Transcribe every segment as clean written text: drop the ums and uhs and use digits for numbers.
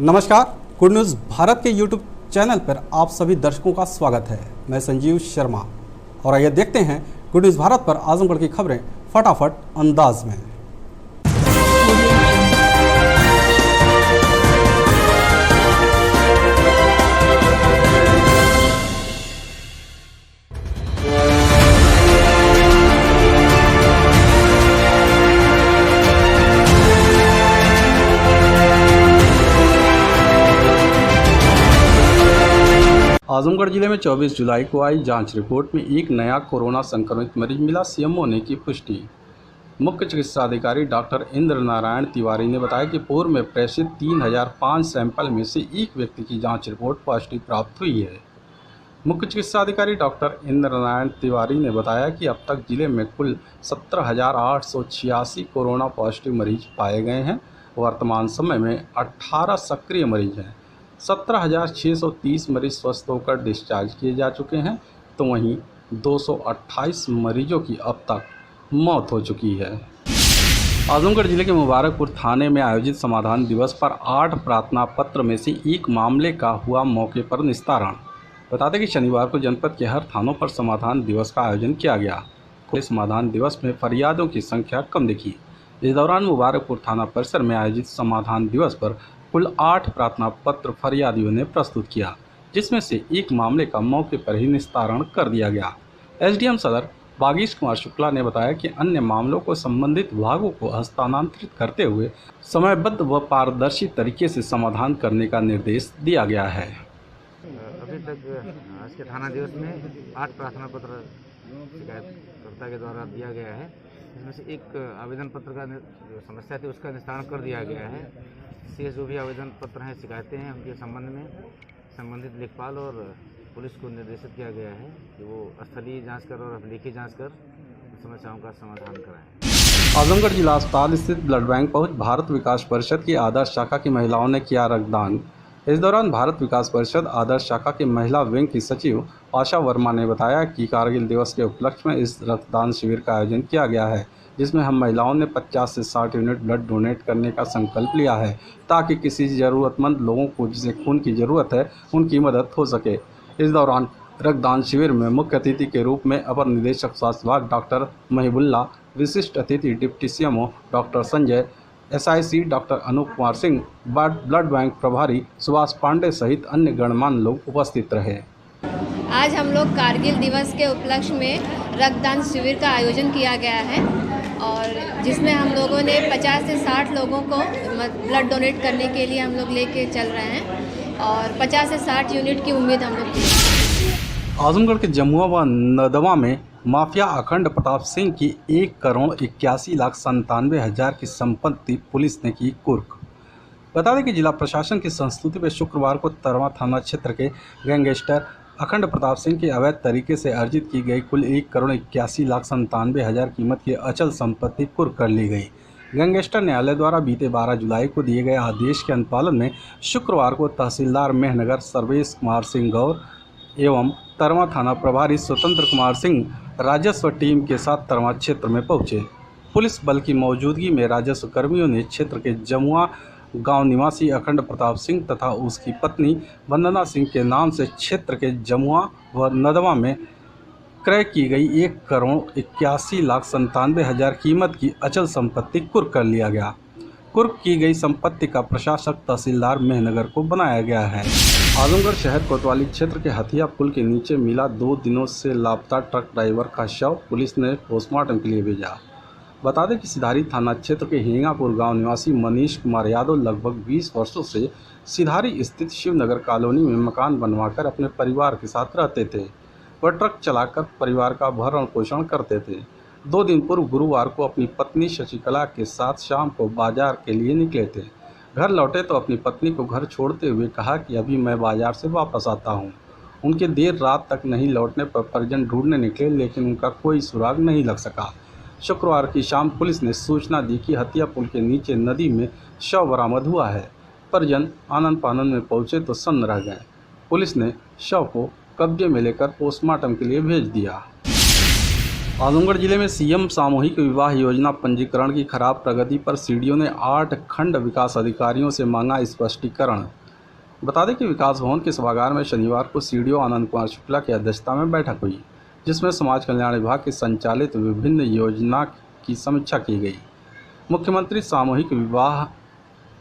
नमस्कार, good news Bharat के YouTube channel पर आप सभी दर्शकों का स्वागत है। मैं संजीव शर्मा और आइए देखते हैं गुड न्यूज़ भारत पर आजमगढ़ की खबरें फटाफट अंदाज में। आजमगढ़ जिले में 24 जुलाई को आई जांच रिपोर्ट में एक नया कोरोना संक्रमित मरीज मिला। सीएम होने की पुष्टि। मुख्य चिकित्सा अधिकारी डॉक्टर इंद्र नारायण तिवारी ने बताया कि पूर्व में प्रेषित 3005 सैंपल में से एक व्यक्ति की जांच रिपोर्ट पॉजिटिव प्राप्त हुई है। मुख्य चिकित्सा अधिकारी डॉक्टर इंद्र नारायण तिवारी ने बताया कि अब तक जिले में कुल 17,886 कोरोना पॉजिटिव मरीज पाए गए हैं। वर्तमान समय में 18 सक्रिय मरीज हैं। 17,630 मरीज स्वस्थ होकर डिस्चार्ज किए जा चुके हैं, तो वहीं 228 मरीजों की अब तक मौत हो चुकी है। आजमगढ़ जिले के मुबारकपुर थाने में आयोजित समाधान दिवस पर 8 प्रार्थना पत्र में से एक मामले का हुआ मौके पर निस्तारण। बता दें कि शनिवार को जनपद के हर थानों पर समाधान दिवस का आयोजन किया गया। समाधान दिवस में फरियादों की संख्या कम दिखी। इस दौरान मुबारकपुर थाना परिसर में आयोजित समाधान दिवस पर कुल 8 प्रार्थना पत्र फरियादियों ने प्रस्तुत किया, जिसमें से एक मामले का मौके पर ही निस्तारण कर दिया गया। एसडीएम सदर बागीश कुमार शुक्ला ने बताया कि अन्य मामलों को संबंधित विभागों को हस्तांतरित करते हुए समयबद्ध व पारदर्शी तरीके से समाधान करने का निर्देश दिया गया है। अभी तक आज के थाना दिवस में 8 प्रार्थना पत्र शिकायतकर्ता के द्वारा दिया गया है। इसमें से एक आवेदन पत्र का जो समस्या थी उसका निस्तारण कर दिया गया है। शेष जो भी आवेदन पत्र हैं, शिकायतें हैं, उनके संबंध में संबंधित लेखपाल और पुलिस को निर्देशित किया गया है कि वो स्थलीय जांच कर और अभिलेखीय जांच कर समस्याओं का समाधान कराएं। आजमगढ़ जिला अस्पताल स्थित ब्लड बैंक पहुंच भारत विकास परिषद की आदर्श शाखा की महिलाओं ने किया रक्तदान। इस दौरान भारत विकास परिषद आदर्श शाखा के महिला विंग की सचिव आशा वर्मा ने बताया कि कारगिल दिवस के उपलक्ष्य में इस रक्तदान शिविर का आयोजन किया गया है, जिसमें हम महिलाओं ने 50 से 60 यूनिट ब्लड डोनेट करने का संकल्प लिया है, ताकि किसी ज़रूरतमंद लोगों को जिसे खून की ज़रूरत है उनकी मदद हो सके। इस दौरान रक्तदान शिविर में मुख्य अतिथि के रूप में अपर निदेशक स्वास्थ्य विभाग डॉक्टर महिबुल्ला, विशिष्ट अतिथि deputy CMO doctor Sanjay, SIC doctor Anoop Kumar Singh, blood bank प्रभारी सुभाष पांडे सहित अन्य गणमान्य लोग उपस्थित रहे। आज हम लोग कारगिल दिवस के उपलक्ष्य में रक्तदान शिविर का आयोजन किया गया है और जिसमें हम लोगों ने 50 से 60 लोगों को ब्लड डोनेट करने के लिए हम लोग लेके चल रहे हैं और 50 से 60 यूनिट की उम्मीद हम लोग की। आजमगढ़ के जमुआ व नदवा में माफिया अखंड प्रताप सिंह की 1,81,97,000 की संपत्ति पुलिस ने की कुर्क। बता दें कि जिला प्रशासन की संस्तुति में शुक्रवार को तरवा थाना क्षेत्र के गैंगस्टर अखंड प्रताप सिंह की अवैध तरीके से अर्जित की गई कुल 1,81,97,000 कीमत की अचल संपत्ति कुर्क कर ली गई। गैंगस्टर न्यायालय द्वारा बीते 12 जुलाई को दिए गए आदेश के अनुपालन में शुक्रवार को तहसीलदार मेहनगर सर्वेश कुमार सिंह गौर एवं तरवा थाना प्रभारी स्वतंत्र कुमार सिंह राजस्व टीम के साथ तरवा क्षेत्र में पहुंचे। पुलिस बल की मौजूदगी में राजस्व कर्मियों ने क्षेत्र के जमुआ गांव निवासी अखंड प्रताप सिंह तथा उसकी पत्नी वंदना सिंह के नाम से क्षेत्र के जमुआ व नदवा में क्रय की गई 1,81,97,000 कीमत की अचल संपत्ति कुर्क कर लिया गया। कुर्क की गई संपत्ति का प्रशासक तहसीलदार मेहनगर को बनाया गया है। आजमगढ़ शहर कोतवाली क्षेत्र के हथिया पुल के नीचे मिला 2 दिनों से लापता ट्रक ड्राइवर का शव, पुलिस ने पोस्टमार्टम के लिए भेजा। बता दें कि सिधारी थाना क्षेत्र के हेंगापुर गांव निवासी मनीष कुमार यादव लगभग 20 वर्षों से सिधारी स्थित शिवनगर कॉलोनी में मकान बनवाकर अपने परिवार के साथ रहते थे। वह ट्रक चलाकर परिवार का भरण पोषण करते थे। 2 दिन पूर्व गुरुवार को अपनी पत्नी शशिकला के साथ शाम को बाजार के लिए निकले थे। घर लौटे तो अपनी पत्नी को घर छोड़ते हुए कहा कि अभी मैं बाजार से वापस आता हूं। उनके देर रात तक नहीं लौटने पर परिजन ढूंढने निकले, लेकिन उनका कोई सुराग नहीं लग सका। शुक्रवार की शाम पुलिस ने सूचना दी कि हथिया पुल के नीचे नदी में शव बरामद हुआ है। परिजन आनन फानन में पहुंचे तो सन्न रह गए। पुलिस ने शव को कब्जे में लेकर पोस्टमार्टम के लिए भेज दिया। आजमगढ़ जिले में सीएम सामूहिक विवाह योजना पंजीकरण की खराब प्रगति पर सीडीओ ने 8 खंड विकास अधिकारियों से मांगा स्पष्टीकरण। बता दें कि विकास भवन के सभागार में शनिवार को सीडीओ आनंद कुमार शुक्ला की अध्यक्षता में बैठक हुई, जिसमें समाज कल्याण विभाग के संचालित विभिन्न योजना की समीक्षा की गई। मुख्यमंत्री सामूहिक विवाह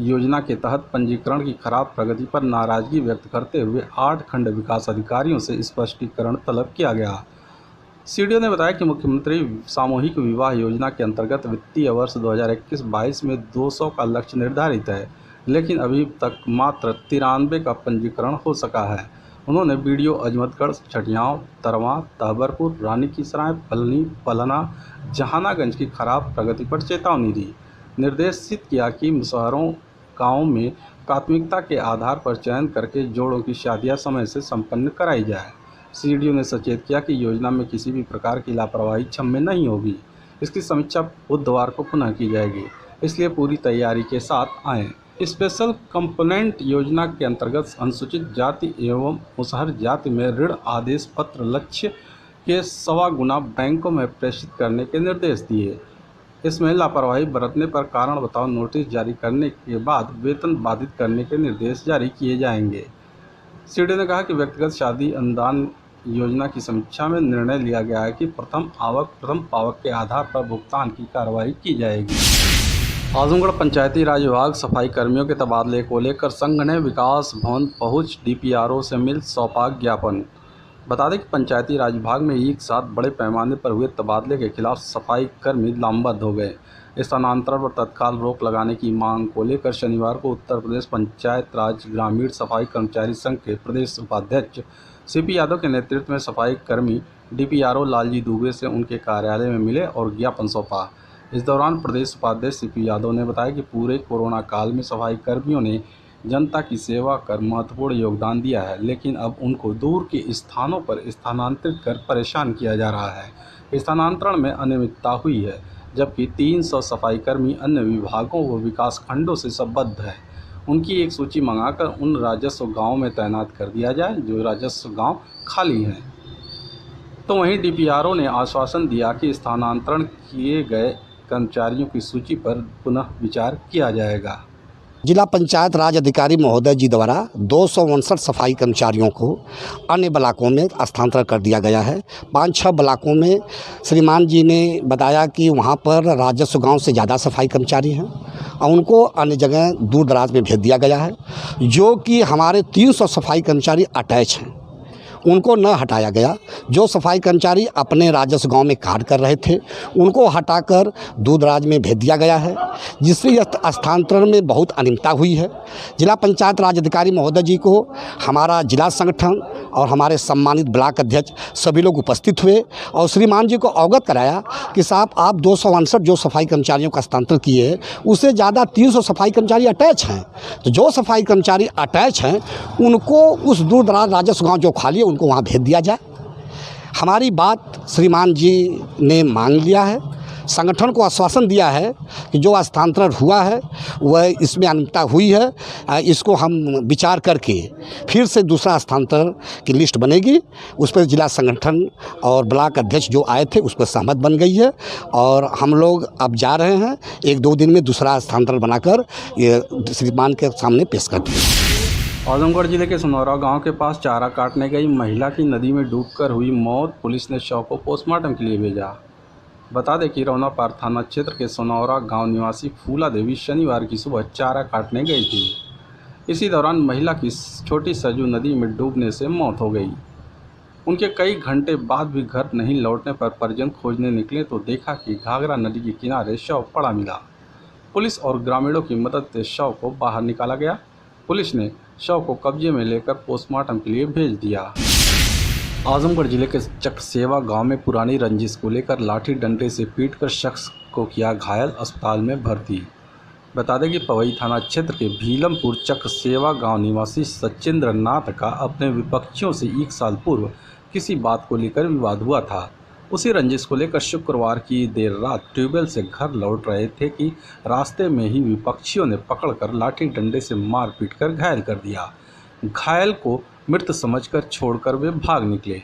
योजना के तहत पंजीकरण की खराब प्रगति पर नाराजगी व्यक्त करते हुए 8 खंड विकास अधिकारियों से स्पष्टीकरण तलब किया गया। सीडीओ ने बताया कि मुख्यमंत्री सामूहिक विवाह योजना के अंतर्गत वित्तीय वर्ष 2021-22 में 200 का लक्ष्य निर्धारित है, लेकिन अभी तक मात्र 93 का पंजीकरण हो सका है। उन्होंने बीडीओ अजमतगढ़, छठियाँव, तरवा, तहबरपुर, रानी की सराय, पलनी, पलना, जहानागंज की खराब प्रगति पर चेतावनी दी। निर्देशित किया कि शहरों गाँवों में प्राथमिकता के आधार पर चयन करके जोड़ों की शादियां समय से संपन्न कराई जाए। सीडीओ ने सचेत किया कि योजना में किसी भी प्रकार की लापरवाही क्षम्य नहीं होगी। इसकी समीक्षा बुधवार को पुनः की जाएगी, इसलिए पूरी तैयारी के साथ आएँ। स्पेशल कंपोनेंट योजना के अंतर्गत अनुसूचित जाति एवं मुसहर जाति में ऋण आदेश पत्र लक्ष्य के 1.25 गुना बैंकों में प्रेषित करने के निर्देश दिए। इसमें लापरवाही बरतने पर कारण बताओ नोटिस जारी करने के बाद वेतन बाधित करने के निर्देश जारी किए जाएंगे। सीडीओ ने कहा कि व्यक्तिगत शादी अनुदान योजना की समीक्षा में निर्णय लिया गया है कि प्रथम पावक के आधार पर भुगतान की कार्रवाई की जाएगी। आजमगढ़ पंचायती राज विभाग सफाई कर्मियों के तबादले को लेकर संघ ने विकास भवन पहुंच डीपीआरओ से मिल सौंपा ज्ञापन। बता दें कि पंचायती राज विभाग में एक साथ बड़े पैमाने पर हुए तबादले के खिलाफ सफाई कर्मी लामबंद हो गए। स्थानांतरण पर तत्काल रोक लगाने की मांग को लेकर शनिवार को उत्तर प्रदेश पंचायत राज ग्रामीण सफाई कर्मचारी संघ के प्रदेश उपाध्यक्ष सीपी यादव के नेतृत्व में सफाई कर्मी डीपीआरओ लालजी दुबे से उनके कार्यालय में मिले और ज्ञापन सौंपा। इस दौरान प्रदेश उपाध्यक्ष सीपी यादव ने बताया कि पूरे कोरोना काल में सफाई कर्मियों ने जनता की सेवा कर महत्वपूर्ण योगदान दिया है, लेकिन अब उनको दूर के स्थानों पर स्थानांतरित कर परेशान किया जा रहा है। स्थानांतरण में अनियमितता हुई है, जबकि 300 सफाई कर्मी अन्य विभागों व विकास खंडों से संबद्ध है। उनकी एक सूची मंगाकर उन राजस्व गाँव में तैनात कर दिया जाए जो राजस्व गाँव खाली हैं। तो वहीं डीपीआरओ ने आश्वासन दिया कि स्थानांतरण किए गए कर्मचारियों की सूची पर पुनः विचार किया जाएगा। जिला पंचायत राज अधिकारी महोदय जी द्वारा 259 सफाई कर्मचारियों को अन्य ब्लॉकों में स्थानांतरण कर दिया गया है। 5-6 ब्लॉकों में श्रीमान जी ने बताया कि वहाँ पर राजस्व गांव से ज़्यादा सफाई कर्मचारी हैं और उनको अन्य जगह दूर दराज में भेज दिया गया है। जो कि हमारे 300 सफाई कर्मचारी अटैच हैं, उनको न हटाया गया। जो सफाई कर्मचारी अपने राजस्व गांव में कार्य कर रहे थे उनको हटाकर दूर दराज में भेज दिया गया है, जिससे स्थानांतरण में बहुत अनियमितता हुई है। जिला पंचायत राज अधिकारी महोदय जी को हमारा जिला संगठन और हमारे सम्मानित ब्लॉक अध्यक्ष सभी लोग उपस्थित हुए और श्रीमान जी को अवगत कराया कि साहब आप 259 जो सफाई कर्मचारियों का स्थानांतरण किए उससे ज़्यादा 300 सफाई कर्मचारी अटैच हैं। तो जो सफाई कर्मचारी अटैच हैं उनको उस दूर दराज राजस्व गाँव जो खाली है उनको वहाँ भेज दिया जाए। हमारी बात श्रीमान जी ने मांग लिया है। संगठन को आश्वासन दिया है कि जो स्थानांतरण हुआ है वह इसमें अनियमितता हुई है, इसको हम विचार करके फिर से दूसरा स्थानांतरण की लिस्ट बनेगी। उस पर जिला संगठन और ब्लॉक अध्यक्ष जो आए थे उस पर सहमत बन गई है और हम लोग अब जा रहे हैं 1-2 दिन में दूसरा स्थानांतरण बनाकर ये श्रीमान के सामने पेश कर दिया। आजमगढ़ जिले के सोनौरा गांव के पास चारा काटने गई महिला की नदी में डूबकर हुई मौत। पुलिस ने शव को पोस्टमार्टम के लिए भेजा। बता दें कि रौनापार थाना क्षेत्र के सोनौरा गांव निवासी फूला देवी शनिवार की सुबह चारा काटने गई थी। इसी दौरान महिला की छोटी सरजू नदी में डूबने से मौत हो गई। उनके कई घंटे बाद भी घर नहीं लौटने पर परिजन खोजने निकले तो देखा कि घाघरा नदी के किनारे शव पड़ा मिला। पुलिस और ग्रामीणों की मदद से शव को बाहर निकाला गया। पुलिस ने शव को कब्जे में लेकर पोस्टमार्टम के लिए भेज दिया। आजमगढ़ जिले के चकसेवा गांव में पुरानी रंजिश को लेकर लाठी डंडे से पीटकर शख्स को किया घायल, अस्पताल में भर्ती। बता दें कि पवई थाना क्षेत्र के भीलमपुर चकसेवा गांव निवासी सचिंद्र नाथ का अपने विपक्षियों से 1 साल पूर्व किसी बात को लेकर विवाद हुआ था। उसी रंजिश को लेकर शुक्रवार की देर रात ट्यूबवेल से घर लौट रहे थे कि रास्ते में ही विपक्षियों ने पकड़कर लाठी डंडे से मार पीट कर घायल कर दिया। घायल को मृत समझकर छोड़कर वे भाग निकले।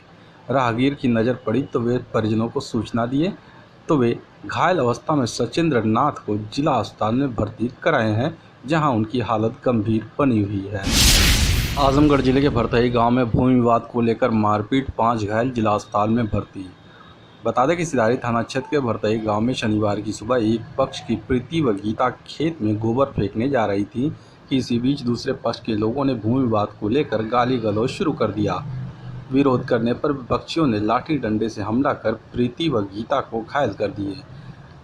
राहगीर की नज़र पड़ी तो वे परिजनों को सूचना दिए तो वे घायल अवस्था में सचिंद्र नाथ को जिला अस्पताल में भर्ती कराए हैं, जहां उनकी हालत गंभीर बनी हुई है। आजमगढ़ जिले के भरतही गांव में भूमि विवाद को लेकर मारपीट, 5 घायल, जिला अस्पताल में भर्ती। बता दें कि सिधारी थाना क्षेत्र के भरतही गांव में शनिवार की सुबह एक पक्ष की प्रीति व गीता खेत में गोबर फेंकने जा रही थी कि इसी बीच दूसरे पक्ष के लोगों ने भूमि विवाद को लेकर गाली गलौज शुरू कर दिया। विरोध करने पर विपक्षियों ने लाठी डंडे से हमला कर प्रीति व गीता को घायल कर दिए।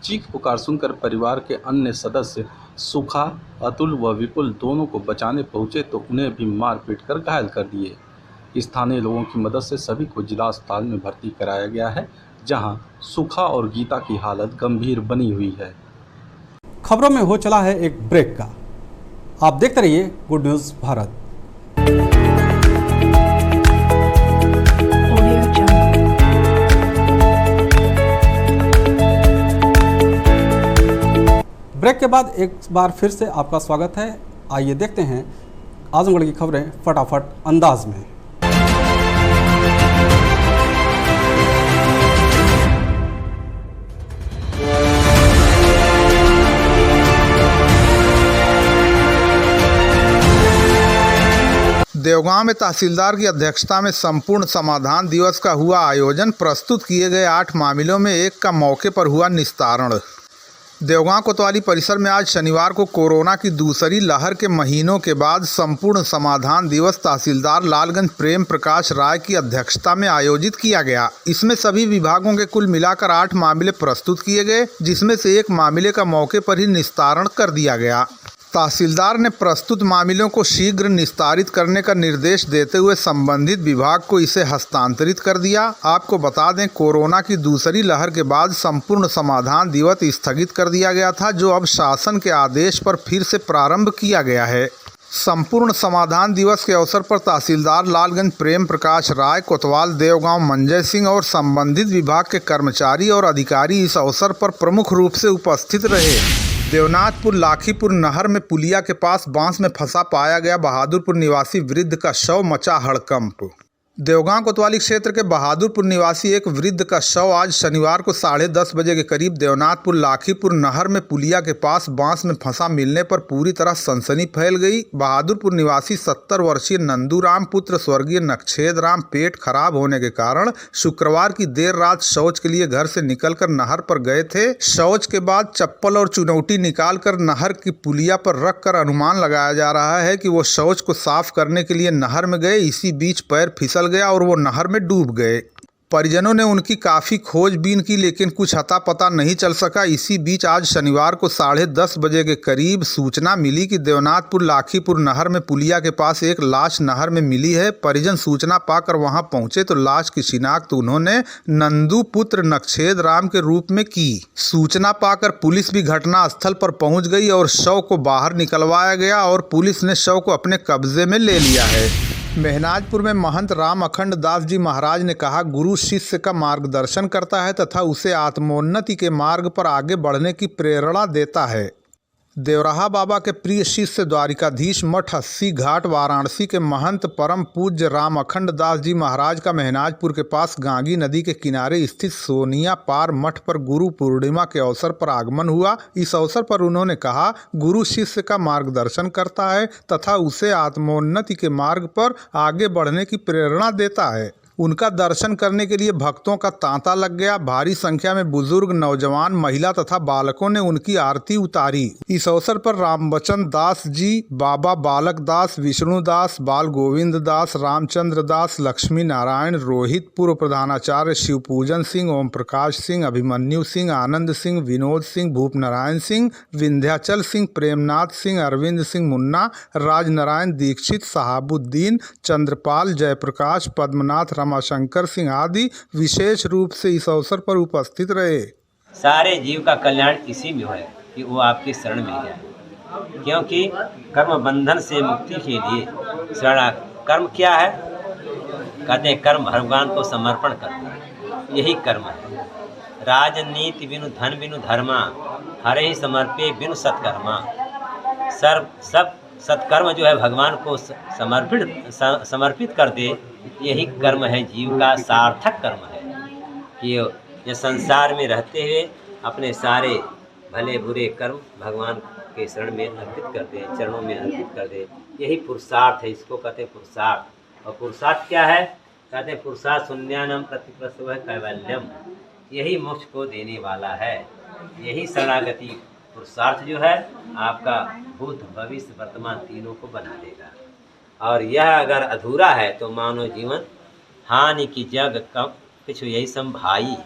चीख पुकार सुनकर परिवार के अन्य सदस्य सुखा, अतुल व विपुल दोनों को बचाने पहुंचे तो उन्हें भी मार पीट कर घायल कर दिए। स्थानीय लोगों की मदद से सभी को जिला अस्पताल में भर्ती कराया गया है, जहां सुखा और गीता की हालत गंभीर बनी हुई है। खबरों में हो चला है एक ब्रेक का। आप देखते रहिए गुड न्यूज़ भारत। ब्रेक के बाद एक बार फिर से आपका स्वागत है। आइए देखते हैं आजमगढ़ की खबरें फटाफट अंदाज में। देवगांव में तहसीलदार की अध्यक्षता में संपूर्ण समाधान दिवस का हुआ आयोजन। प्रस्तुत किए गए 8 मामलों में एक का मौके पर हुआ निस्तारण। देवगांव कोतवाली परिसर में आज शनिवार को कोरोना की दूसरी लहर के महीनों के बाद संपूर्ण समाधान दिवस तहसीलदार लालगंज प्रेम प्रकाश राय की अध्यक्षता में आयोजित किया गया। इसमें सभी विभागों के कुल मिलाकर 8 मामले प्रस्तुत किए गए, जिसमें से एक मामले का मौके पर ही निस्तारण कर दिया गया। तहसीलदार ने प्रस्तुत मामलों को शीघ्र निस्तारित करने का निर्देश देते हुए संबंधित विभाग को इसे हस्तांतरित कर दिया। आपको बता दें, कोरोना की दूसरी लहर के बाद संपूर्ण समाधान दिवस स्थगित कर दिया गया था, जो अब शासन के आदेश पर फिर से प्रारंभ किया गया है। संपूर्ण समाधान दिवस के अवसर पर तहसीलदार लालगंज प्रेम प्रकाश राय, कोतवाल देवगांव मंजय सिंह और संबंधित विभाग के कर्मचारी और अधिकारी इस अवसर पर प्रमुख रूप से उपस्थित रहे। देवनाथपुर लाखीपुर नहर में पुलिया के पास बांस में फंसा पाया गया बहादुरपुर निवासी वृद्ध का शव, मचा हड़कंप। देवगांव कोतवाली क्षेत्र के बहादुरपुर निवासी एक वृद्ध का शव आज शनिवार को 10:30 बजे के करीब देवनाथपुर लाखीपुर नहर में पुलिया के पास बांस में फंसा मिलने पर पूरी तरह सनसनी फैल गई। बहादुरपुर निवासी 70 वर्षीय नंदूराम पुत्र स्वर्गीय नक्षेद राम पेट खराब होने के कारण शुक्रवार की देर रात शौच के लिए घर से निकलकर नहर पर गए थे। शौच के बाद चप्पल और चुनौती निकालकर नहर की पुलिया पर रखकर अनुमान लगाया जा रहा है कि वो शौच को साफ करने के लिए नहर में गए। इसी बीच पैर फिसल गया और वो नहर में डूब गए। परिजनों ने उनकी काफ़ी खोजबीन की, लेकिन कुछ अता पता नहीं चल सका। इसी बीच आज शनिवार को 10:30 बजे के करीब सूचना मिली कि देवनाथपुर लाखीपुर नहर में पुलिया के पास एक लाश नहर में मिली है। परिजन सूचना पाकर वहां पहुंचे तो लाश की शिनाख्त उन्होंने नंदू पुत्र नक्षेद राम के रूप में की। सूचना पाकर पुलिस भी घटना स्थल पर पहुंच गई और शव को बाहर निकलवाया गया और पुलिस ने शव को अपने कब्जे में ले लिया है। मेहनाजपुर में महंत राम अखंड दास जी महाराज ने कहा, गुरु शिष्य का मार्गदर्शन करता है तथा उसे आत्मोन्नति के मार्ग पर आगे बढ़ने की प्रेरणा देता है। देवराहा बाबा के प्रिय शिष्य द्वारिकाधीश मठ 80 घाट वाराणसी के महंत परम पूज्य राम अखंड दास जी महाराज का मेहनाजपुर के पास गांगी नदी के किनारे स्थित सोनिया पार मठ पर गुरु पूर्णिमा के अवसर पर आगमन हुआ। इस अवसर पर उन्होंने कहा, गुरु शिष्य का मार्गदर्शन करता है तथा उसे आत्मोन्नति के मार्ग पर आगे बढ़ने की प्रेरणा देता है। उनका दर्शन करने के लिए भक्तों का तांता लग गया। भारी संख्या में बुजुर्ग, नौजवान, महिला तथा बालकों ने उनकी आरती उतारी। इस अवसर पर रामबचन दास जी, बाबा बालक दास, विष्णु दास, बाल गोविंद दास, रामचंद्र दास, लक्ष्मी नारायण, रोहित, पूर्व प्रधानाचार्य शिवपूजन सिंह, ओम प्रकाश सिंह, अभिमन्यु सिंह, आनंद सिंह, विनोद सिंह, भूप नारायण सिंह, विंध्याचल सिंह, प्रेमनाथ सिंह, अरविंद सिंह मुन्ना, राजनारायण दीक्षित, सहाबुद्दीन, चंद्रपाल, जयप्रकाश, पद्मनाथ, रमाशंकर सिंह आदि विशेष रूप से इस अवसर पर उपस्थित रहे। सारे जीव का कल्याण इसी में है कि वो आपकी शरण में जाए, क्योंकि कर्म बंधन से मुक्ति के लिए शरण। कर्म क्या है? कहते हैं कर्म भगवान को समर्पण करना, यही कर्म है। राजनीति बिनु धन बिनु धर्मा, हरे ही समर्पे बिनु सत्कर्मा। सब सत्कर्म जो है भगवान को समर्पित कर दे, यही कर्म है जीव का सार्थक कर्म है कि ये संसार में रहते हुए अपने सारे भले बुरे कर्म भगवान के शरण में अर्पित कर दे, चरणों में अर्पित कर दे। यही पुरुषार्थ है, इसको कहते हैं पुरुषार्थ। और पुरुषार्थ क्या है? कहते हैं पुरुषार्थ शून्यानम प्रतिप्रसव कैवल्यम, यही मोक्ष को देने वाला है। यही शरणागति पुरुषार्थ जो है आपका भूत भविष्य वर्तमान तीनों को बना देगा। और यह अगर अधूरा है तो मानव जीवन हानि की जग कम पिछु यही संभाई,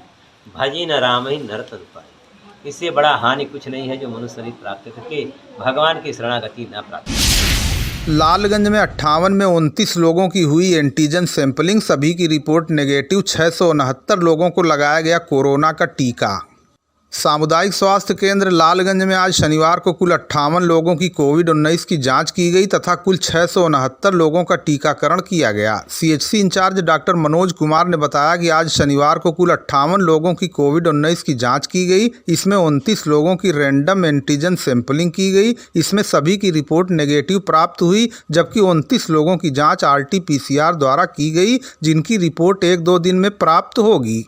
भजी न राम ही नर तन पाई। इससे बड़ा हानि कुछ नहीं है जो मनुष्य शरीर प्राप्त करके भगवान की शरणागति न प्राप्त। लालगंज में 58 में 29 लोगों की हुई एंटीजन सैंपलिंग, सभी की रिपोर्ट नेगेटिव। 669 लोगों को लगाया गया कोरोना का टीका। सामुदायिक स्वास्थ्य केंद्र लालगंज में आज शनिवार को कुल 58 लोगों की कोविड-19 की जांच की गई तथा कुल 669 लोगों का टीकाकरण किया गया। CHC incharge doctor Manoj Kumar ने बताया कि आज शनिवार को कुल 58 लोगों की कोविड-19 की जांच की गई। इसमें 29 लोगों की रैंडम एंटीजन सैंपलिंग की गई। इसमें सभी की रिपोर्ट नेगेटिव प्राप्त हुई, जबकि 29 लोगों की जाँच RT-PCR द्वारा की गई, जिनकी रिपोर्ट 1-2 दिन में प्राप्त होगी।